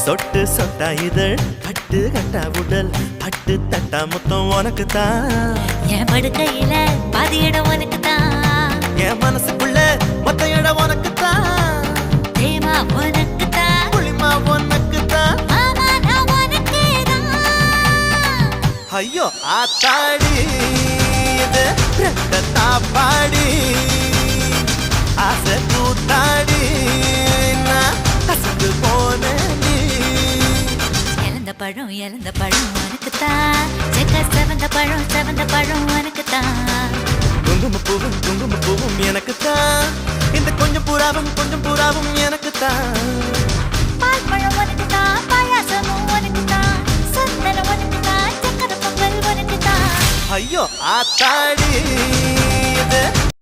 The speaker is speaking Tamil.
சொட்டு சொட்டா இதழ் கட்டு கட்டா உடல் பட்டு தட்டா மொத்தம் உனக்கு தான் என் படுக்கையில பாதி இடம் உனக்கு தான் என் மனசுக்குள்ள மொத்த இடம் உனக்கு தான் தேமா உனக்கு தான் புளிமா உனக்கு தான் மாமா நான் உனக்கே தான் ஐயோ ஆத்தாடி இது ரத்தத்தா பாடி ஆசை கூத்தாடி நான் அசந்து போனேன் இழந்த பழம் உனக்கு தான் செவந்த பழம் உனக்கு தான் குங்கும பூவும் எனக்கு தான் இந்த கொஞ்சம் புறாவும் எனக்கு தான் பால் பழம் உனக்கு தான் பாயாசமும் உனக்கு தான் சந்தனம் உனக்கு தான் சக்கரை பொங்கல் உனக்கு தான் ஐயோ ஆத்தாடி இது